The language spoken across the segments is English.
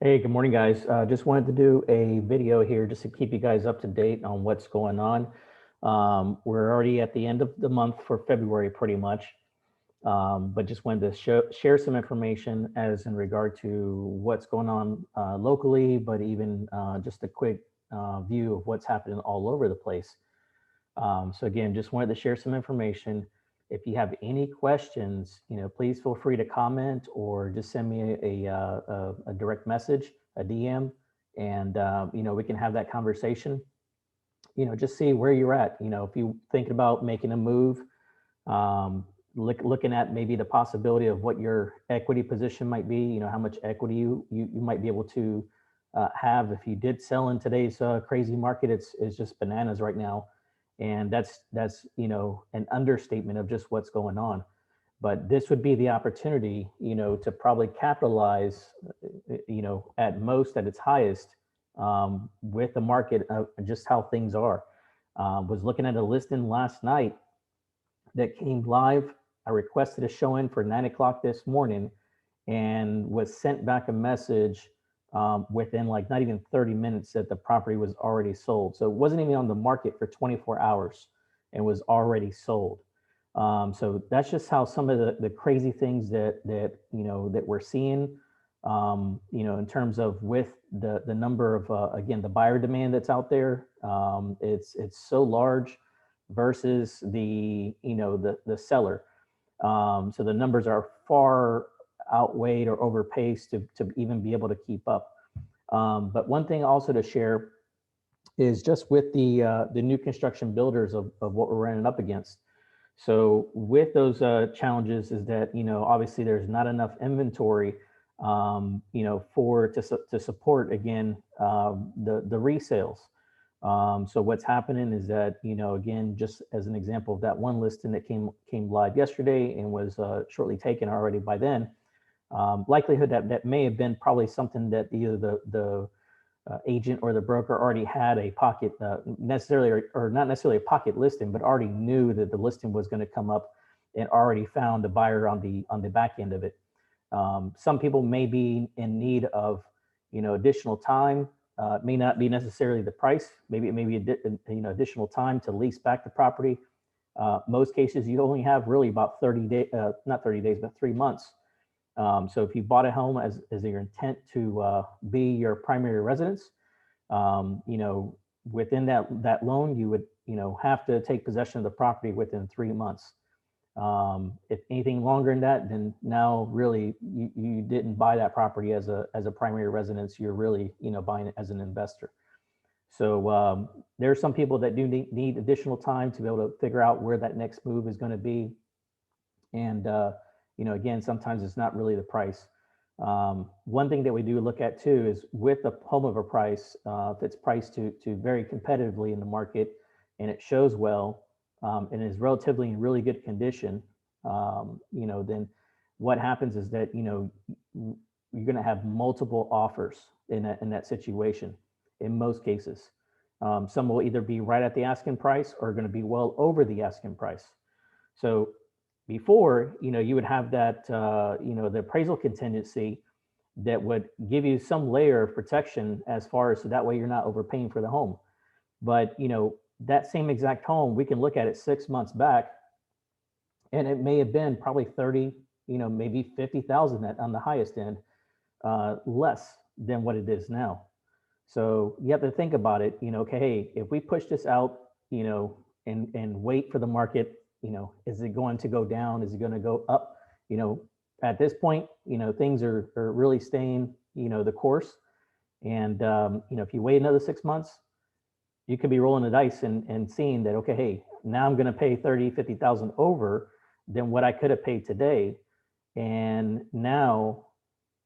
Hey, good morning, guys. Just wanted to do a video here just to keep you guys up to date on what's going on. We're already at the end of the month for February, pretty much, but just wanted to share some information as in regard to what's going on locally, but even just a quick view of what's happening all over the place. So again, just wanted to share some information. If you have any questions, please feel free to comment or just send me a direct message, a DM, and we can have that conversation. Just see where you're at. If you're thinking about making a move, looking at maybe the possibility of what your equity position might be. How much equity you might be able to have if you did sell in today's crazy market. It's just bananas right now, and that's an understatement of just what's going on. But this would be the opportunity, to probably capitalize, at most at its highest, with the market of just how things are. Was looking at a listing last night that came live. I requested a show in for 9 o'clock this morning and was sent back a message within like not even 30 minutes that the property was already sold. So it wasn't even on the market for 24 hours and was already sold. So that's just how some of the crazy things that we're seeing, in terms of with the number of, again, the buyer demand that's out there. It's so large versus the seller. So the numbers are far outweighed or overpaced to even be able to keep up. But one thing also to share is just with the new construction builders of what we're running up against. So with those challenges is that, obviously there's not enough inventory, to support, again, the resales. So what's happening is that, again, just as an example of that one listing that came live yesterday and was shortly taken already by then, likelihood that may have been probably something that either the agent or the broker already had a pocket, necessarily or not necessarily a pocket listing, but already knew that the listing was going to come up and already found a buyer on the back end of it. Some people may be in need of, additional time. May not be necessarily the price. Maybe it may be additional time to lease back the property. Most cases, you only have really about 30 days, not 30 days, but 3 months. So if you bought a home as your intent to be your primary residence, within that loan, you would have to take possession of the property within 3 months. If anything longer than that, then now really you didn't buy that property as a primary residence. You're really buying it as an investor. So there are some people that do need additional time to be able to figure out where that next move is going to be. And again, sometimes it's not really the price. One thing that we do look at too is with the home of a price, if it's priced to very competitively in the market and it shows well, and is relatively in really good condition, then what happens is that, you're going to have multiple offers in that situation in most cases. Some will either be right at the asking price or going to be well over the asking price. So before, you would have that, the appraisal contingency that would give you some layer of protection as far as so that way you're not overpaying for the home. But, that same exact home, we can look at it 6 months back and it may have been probably 30, maybe 50,000 on the highest end, less than what it is now. So you have to think about it, okay, hey, if we push this out, and wait for the market, is it going to go down? Is it going to go up? At this point, things are really staying, the course. And, if you wait another 6 months, you could be rolling the dice and seeing that, okay, hey, now I'm going to pay 30, 50,000 over than what I could have paid today. And now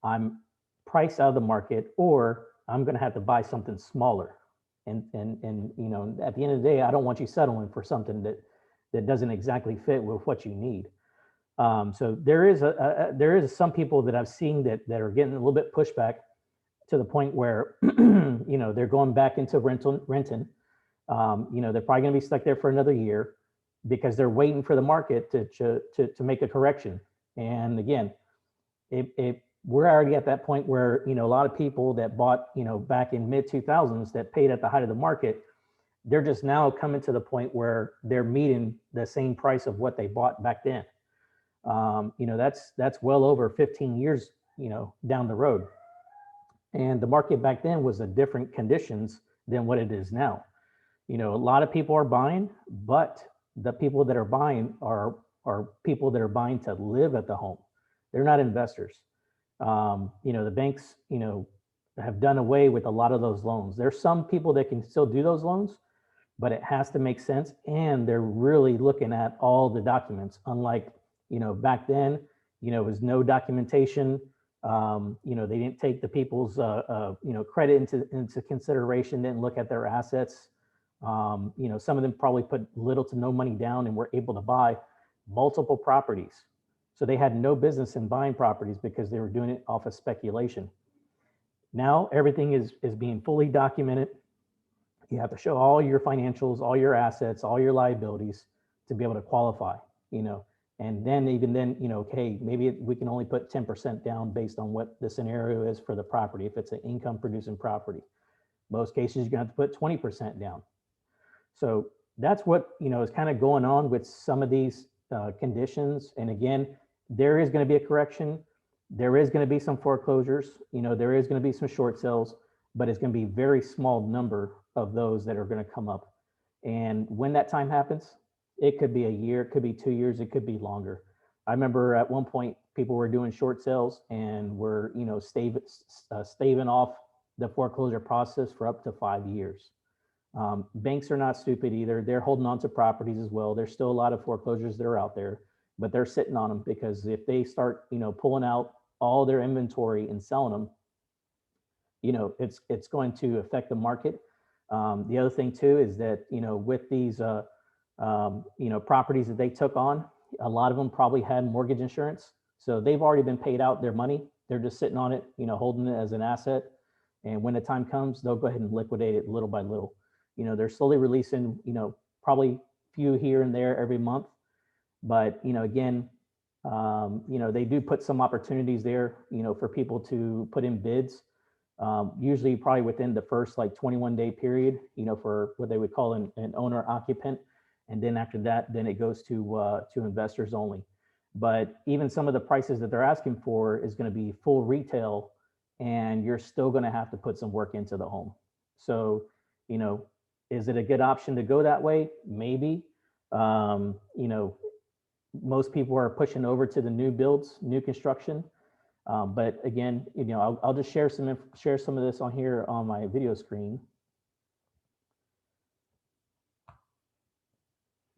I'm priced out of the market, or I'm going to have to buy something smaller. And at the end of the day, I don't want you settling for something that doesn't exactly fit with what you need. So there is some people that I've seen that are getting a little bit pushback to the point where they're going back into renting. They're probably going to be stuck there for another year because they're waiting for the market to make a correction. And again, we're already at that point where, a lot of people that bought, back in mid 2000s that paid at the height of the market, they're just now coming to the point where they're meeting the same price of what they bought back then. That's well over 15 years, down the road. And the market back then was a different conditions than what it is now. A lot of people are buying, but the people that are buying are people that are buying to live at the home. They're not investors. The banks, have done away with a lot of those loans. There's some people that can still do those loans, but it has to make sense. And they're really looking at all the documents. Unlike, back then, it was no documentation. They didn't take the people's, credit into consideration, didn't look at their assets. Some of them probably put little to no money down and were able to buy multiple properties. So they had no business in buying properties because they were doing it off of speculation. Now everything is being fully documented. You have to show all your financials, all your assets, all your liabilities to be able to qualify, and then even then, okay, maybe we can only put 10% down based on what the scenario is for the property. If it's an income producing property, most cases you're gonna have to put 20% down. So that's what, is kind of going on with some of these conditions. And again, there is going to be a correction. There is going to be some foreclosures. There is going to be some short sales, but it's going to be a very small number of those that are going to come up. And when that time happens, it could be a year, it could be 2 years, it could be longer. I remember at one point people were doing short sales and were, staving off the foreclosure process for up to 5 years. Banks are not stupid either. They're holding on to properties as well. There's still a lot of foreclosures that are out there, but they're sitting on them because if they start, pulling out all their inventory and selling them, it's going to affect the market. The other thing too is that, with these, properties that they took on, a lot of them probably had mortgage insurance. So they've already been paid out their money. They're just sitting on it, holding it as an asset. And when the time comes, they'll go ahead and liquidate it little by little. They're slowly releasing, probably few here and there every month. But, again, they do put some opportunities there, for people to put in bids. Usually probably within the first like 21-day period, for what they would call an owner occupant. And then after that, then it goes to investors only. But even some of the prices that they're asking for is going to be full retail, and you're still going to have to put some work into the home. So, is it a good option to go that way? Maybe. Most people are pushing over to the new builds, new construction. But again, I'll just share some of this on here on my video screen.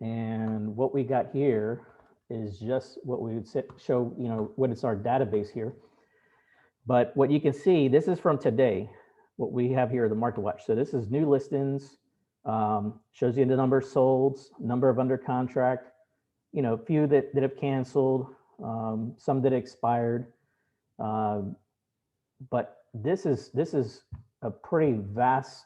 And what we got here is just what we would show, what is our database here. But what you can see, this is from today, what we have here, the Market Watch. So this is new listings, shows you the number of solds, number of under contract, a few that have canceled, some that expired. But this is a pretty vast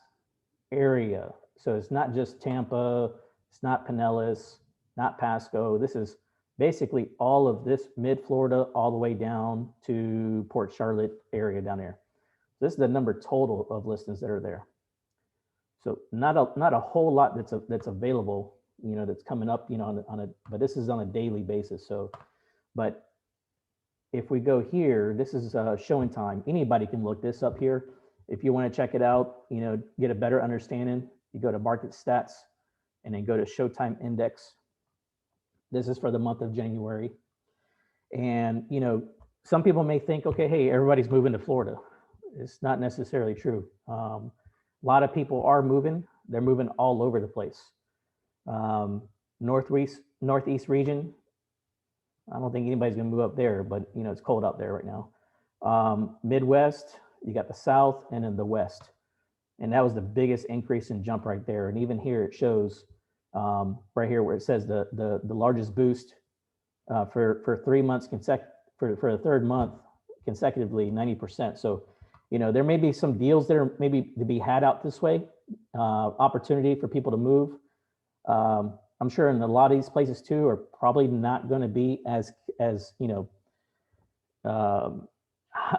area. So it's not just Tampa, it's not Pinellas, not Pasco. This is basically all of this mid-Florida all the way down to Port Charlotte area down there. This is the number total of listings that are there. So not a whole lot that's available, that's coming up, but this is on a daily basis. So, but if we go here, this is showing time. Anybody can look this up here. If you want to check it out, get a better understanding, you go to market stats and then go to Showtime Index. This is for the month of January. And, some people may think, okay, hey, everybody's moving to Florida. It's not necessarily true. A lot of people are moving. They're moving all over the place. Northeast region, I don't think anybody's gonna move up there, but it's cold out there right now. Midwest, you got the South and then the West. And that was the biggest increase in jump right there. And even here it shows right here where it says the largest boost for 3 months for the third month consecutively, 90%. So, there may be some deals that are maybe to be had out this way, opportunity for people to move. I'm sure in a lot of these places too are probably not going to be as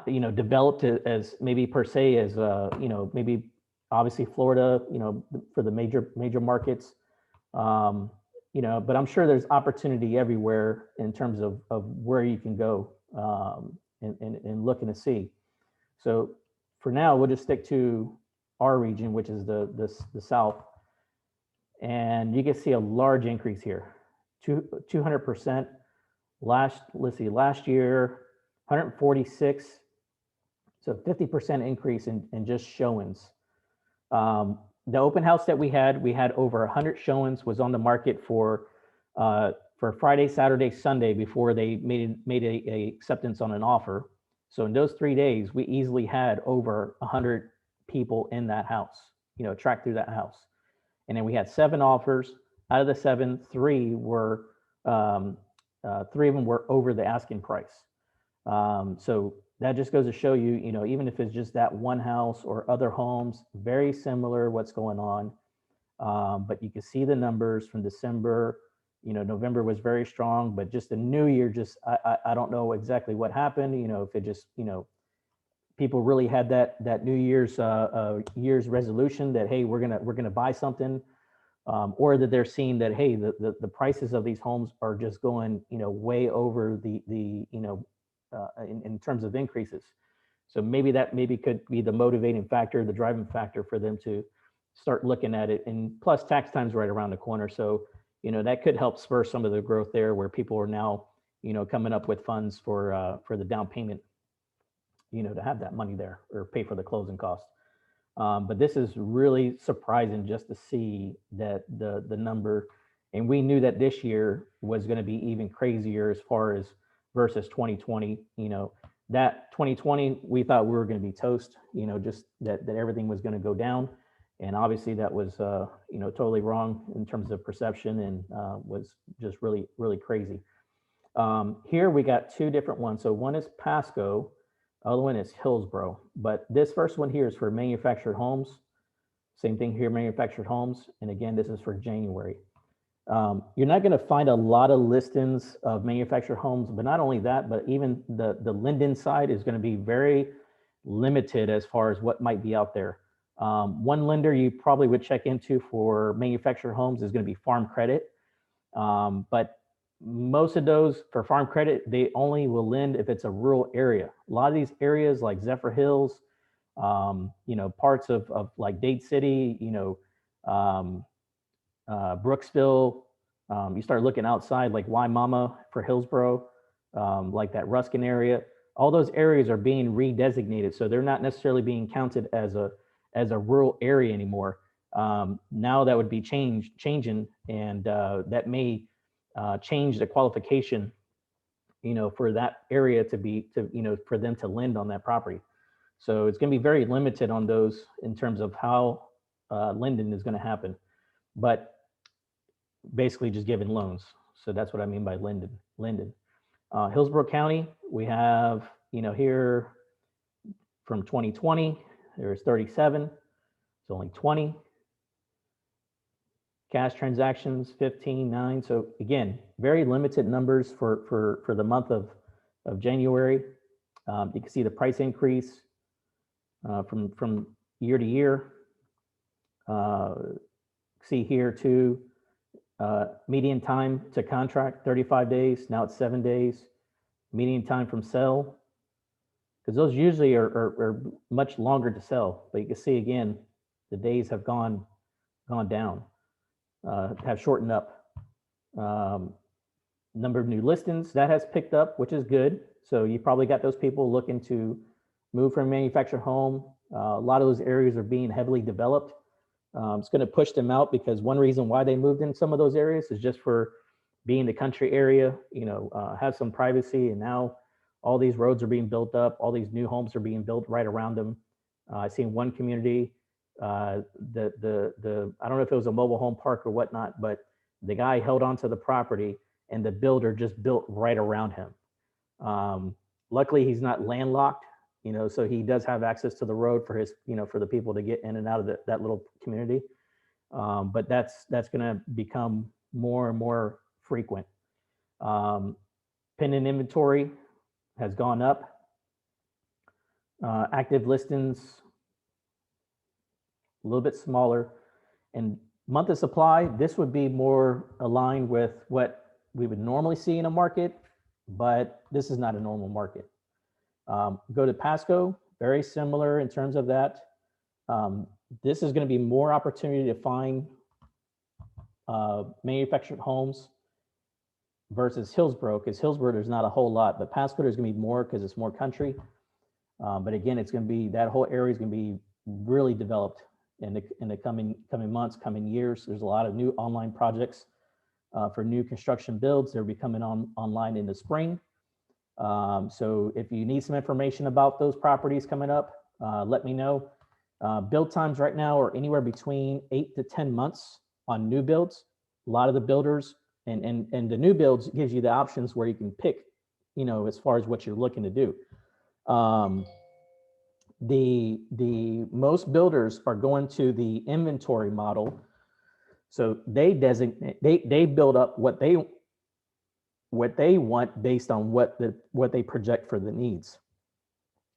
developed as maybe per se as, maybe obviously Florida, for the major markets. Um, but I'm sure there's opportunity everywhere in terms of where you can go, and looking to see. So for now, we'll just stick to our region, which is the South. And you can see a large increase here, 200%. Let's see, last year, 146. So 50% increase in just showings. The open house that we had over 100 showings, was on the market for Friday, Saturday, Sunday before they made a acceptance on an offer. So in those 3 days, we easily had over 100 people in that house, track through that house. And then we had 7 offers. Out of the 7, 3 were 3 of them were over the asking price. So that just goes to show you, even if it's just that one house or other homes, very similar what's going on. But you can see the numbers from December. November was very strong, but just the new year, I don't know exactly what happened. If it just, people really had that New Year's resolution that, hey, we're gonna buy something, or that they're seeing that, hey, the prices of these homes are just going, way over in terms of increases. So maybe that could be the motivating factor, the driving factor for them to start looking at it. And plus, tax time's right around the corner, so that could help spur some of the growth there, where people are now coming up with funds for the down payment, to have that money there or pay for the closing costs. But this is really surprising just to see that the number, and we knew that this year was going to be even crazier as far as versus 2020. That 2020, we thought we were going to be toast, just that everything was going to go down. And obviously that was, totally wrong in terms of perception, and was just really, really crazy. Here we got 2 different ones. So one is Pasco, other one is Hillsborough. But this first one here is for manufactured homes. Same thing here, manufactured homes. And again, this is for January. You're not going to find a lot of listings of manufactured homes, but not only that, but even the Linden side is going to be very limited as far as what might be out there. One lender you probably would check into for manufactured homes is going to be Farm Credit. But most of those for Farm Credit, they only will lend if it's a rural area. A lot of these areas like Zephyr Hills, parts of like Dade City, Brooksville, you start looking outside like Wimauma for Hillsborough, like that Ruskin area. All those areas are being redesignated, so they're not necessarily being counted as a rural area anymore. Now that would be changing, and that may change the qualification, for that area for them to lend on that property. So it's going to be very limited on those in terms of how lending is going to happen, but basically just giving loans. So that's what I mean by lending. Hillsborough County, we have, here from 2020, there's 37, it's only 20. Cash transactions, 15, 9. So again, very limited numbers for the month of January. You can see the price increase from year to year. See here too, median time to contract, 35 days. Now it's 7 days. Median time from sell, because those usually are much longer to sell. But you can see again, the days have gone down. Have shortened up. Number of new listings, that has picked up, which is good. So you probably got those people looking to move from a manufactured home. A lot of those areas are being heavily developed. It's going to push them out, because one reason why they moved in some of those areas is just for being the country area, have some privacy. And now all these roads are being built up. All these new homes are being built right around them. I've seen one community, I don't know if it was a mobile home park or whatnot, but the guy held onto the property and the builder just built right around him. Luckily, he's not landlocked, so he does have access to the road for his, for the people to get in and out of that little community. But that's going to become more and more frequent. Pending inventory has gone up. Active listings, a little bit smaller. And month of supply, this would be more aligned with what we would normally see in a market, but this is not a normal market. Go to Pasco, very similar in terms of that. This is going to be more opportunity to find manufactured homes versus Hillsborough, because Hillsborough there's not a whole lot, but Pasco there's going to be more because it's more country. But again, it's going to be, that whole area is going to be really developed in the coming months, coming years. There's a lot of new online projects for new construction builds. They'll be coming online in the spring. So if you need some information about those properties coming up, let me know. Build times right now are anywhere between 8 to 10 months on new builds. A lot of the builders and the new builds gives you the options where you can pick, as far as what you're looking to do. The most builders are going to the inventory model. So they build up what they want based on what they project for the needs.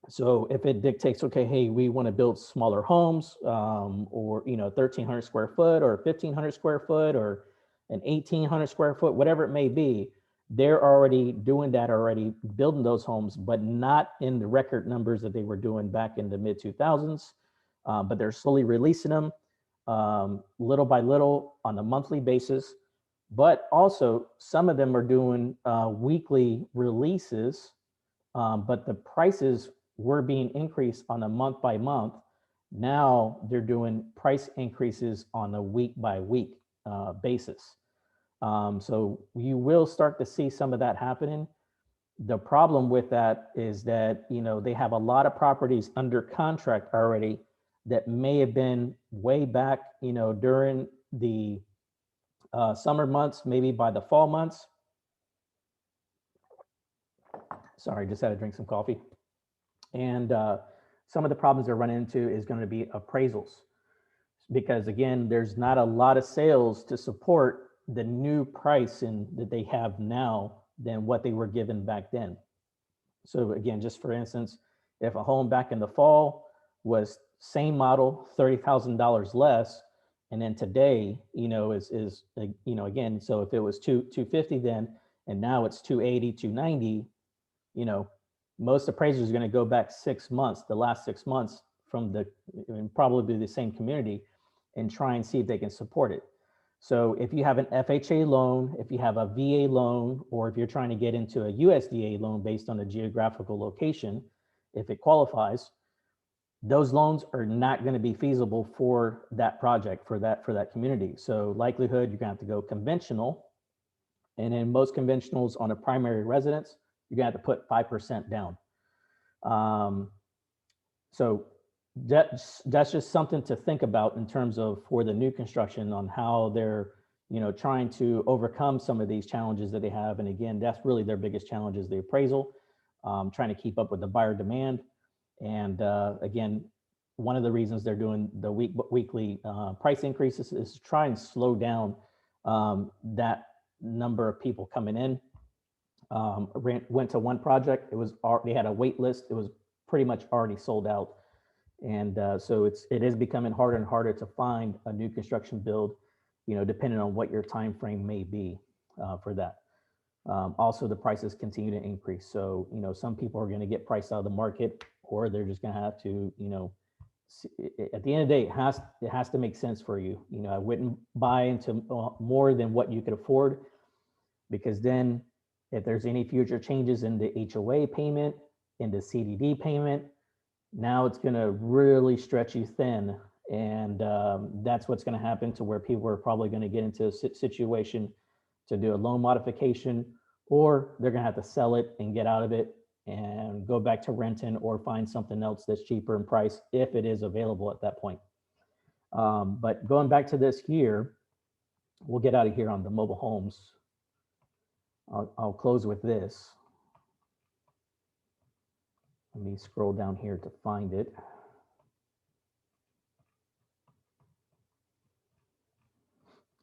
So if it dictates, okay, hey, we want to build smaller homes, or 1,300 square foot or 1,500 square foot or an 1,800 square foot, whatever it may be, they're already doing that already, building those homes, but not in the record numbers that they were doing back in the mid 2000s. But they're slowly releasing them little by little on a monthly basis. But also some of them are doing weekly releases, but the prices were being increased on a month by month. Now they're doing price increases on a week by week basis. So you will start to see some of that happening. The problem with that is that, they have a lot of properties under contract already that may have been way back, during the summer months, maybe by the fall months. Sorry, just had to drink some coffee. And some of the problems they're running into is going to be appraisals, because again, there's not a lot of sales to support the new pricing that they have now than what they were given back then. So again, just for instance, if a home back in the fall was same model, $30,000 less, and then today, is again, so if it was 250 then, and now it's 280, 290, most appraisers are going to go back 6 months, the last 6 months from probably the same community, and try and see if they can support it. So if you have an FHA loan, if you have a VA loan, or if you're trying to get into a USDA loan based on a geographical location, if it qualifies, those loans are not going to be feasible for that project, for that community. So likelihood you're going to have to go conventional, and in most conventionals on a primary residence, you're going to have to put 5% down. So that's just something to think about in terms of for the new construction on how they're trying to overcome some of these challenges that they have. And again, that's really their biggest challenge, is the appraisal, trying to keep up with the buyer demand. And again, one of the reasons they're doing the weekly price increases is to try and slow down that number of people coming in. Went to one project, they had a wait list, it was pretty much already sold out. And so it is becoming harder and harder to find a new construction build, depending on what your time frame may be for that. Also, the prices continue to increase. So, some people are going to get priced out of the market, or they're just going to have to, at the end of the day, it has to make sense for you. I wouldn't buy into more than what you could afford, because then if there's any future changes in the HOA payment, in the CDD payment, now it's going to really stretch you thin. And that's what's going to happen, to where people are probably going to get into a situation to do a loan modification, or they're going to have to sell it and get out of it and go back to renting, or find something else that's cheaper in price if it is available at that point. But going back to this here, we'll get out of here on the mobile homes. I'll close with this. Let me scroll down here to find it.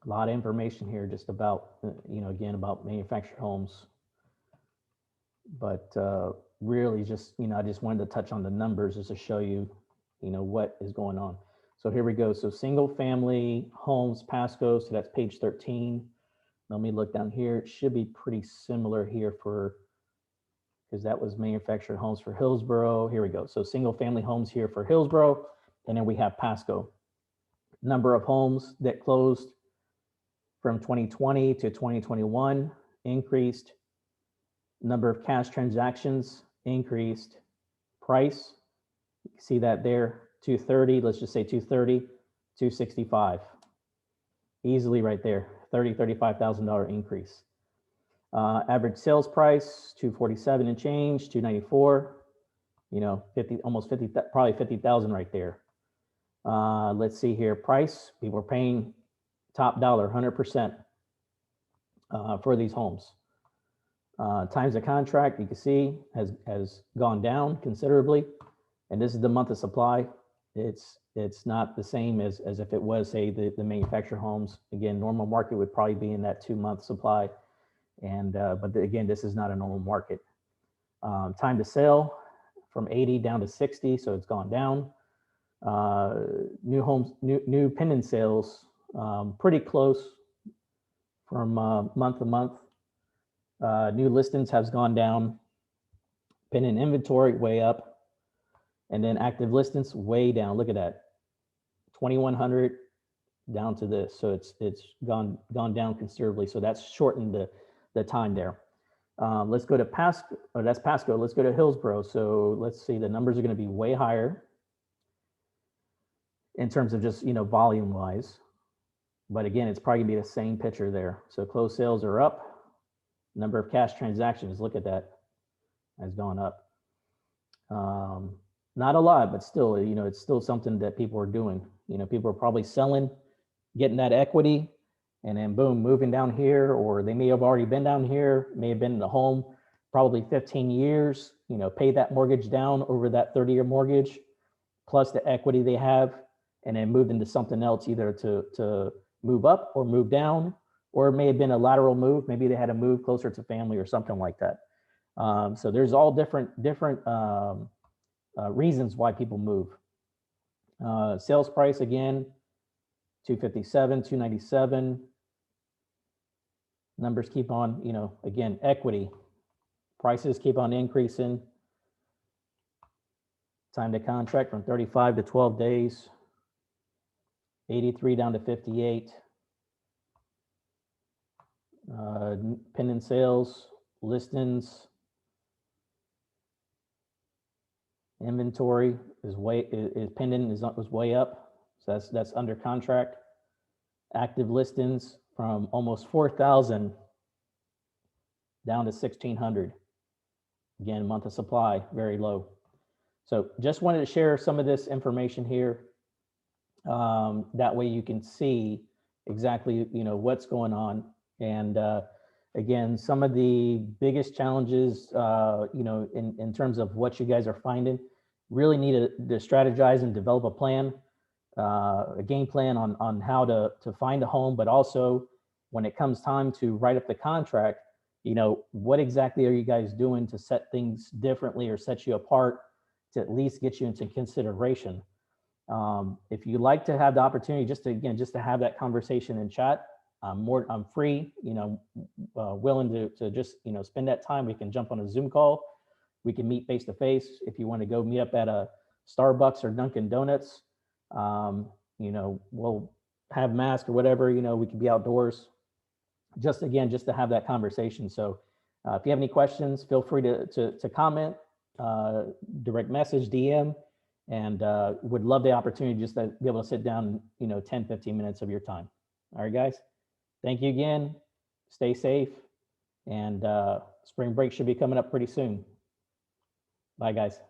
A lot of information here just about, again, about manufactured homes. but really just, I just wanted to touch on the numbers just to show you, what is going on. So here we go. So single family homes, Pasco. So that's page 13. Let me look down here. It should be pretty similar here because that was manufactured homes for Hillsborough. Here we go. So single family homes here for Hillsborough. And then we have Pasco. Number of homes that closed from 2020 to 2021 increased. Number of cash transactions increased. Price, you can see that there, 230, let's just say 230, 265. Easily right there, $35,000 increase. Average sales price, 247 and change, 294, 50, almost 50, probably 50,000 right there. Let's see here, price, people are paying top dollar, 100% for these homes. Times of contract, you can see, has gone down considerably. And this is the month of supply. It's not the same as if it was, say, the manufactured homes. Again, normal market would probably be in that 2-month supply. And but again, this is not a normal market. Time to sell from 80 down to 60, so it's gone down. New homes, new pending sales, pretty close from month to month. New listings has gone down. Pending inventory way up. And then active listings way down. Look at that, 2,100 down to this. So it's gone down considerably. So that's shortened the time there. Let's go to Pasco. Oh, that's Pasco. Let's go to Hillsborough. So let's see, the numbers are going to be way higher in terms of just volume wise. But again, it's probably gonna be the same picture there. So closed sales are up. Number of cash transactions, look at that, has gone up. Not a lot, but still, it's still something that people are doing. People are probably selling, getting that equity, and then boom, moving down here, or they may have already been down here, may have been in the home probably 15 years, pay that mortgage down over that 30-year mortgage, plus the equity they have, and then moved into something else, either to move up or move down, or it may have been a lateral move. Maybe they had to move closer to family or something like that. So there's all different reasons why people move. Sales price, again, 257, 297. Numbers keep on, again, equity. Prices keep on increasing. Time to contract from 35 to 12 days. 83 down to 58. Pending sales, listings, inventory is pending is way up. So that's under contract. Active listings from almost 4,000 down to 1,600. Again, month of supply, very low. So just wanted to share some of this information here. That way you can see exactly what's going on. And again, some of the biggest challenges in terms of what you guys are finding, really need to strategize and develop a plan, a game plan on how to find a home, but also when it comes time to write up the contract, what exactly are you guys doing to set things differently or set you apart to at least get you into consideration. If you like to have the opportunity just to have that conversation in chat, I'm free, willing to just, spend that time. We can jump on a Zoom call. We can meet face to face. If you want to go meet up at a Starbucks or Dunkin' Donuts, we'll have masks or whatever, we can be outdoors. Just to have that conversation. So if you have any questions, feel free to comment, direct message, DM, and would love the opportunity just to be able to sit down, 10, 15 minutes of your time. All right, guys. Thank you again. Stay safe. And spring break should be coming up pretty soon. Bye, guys.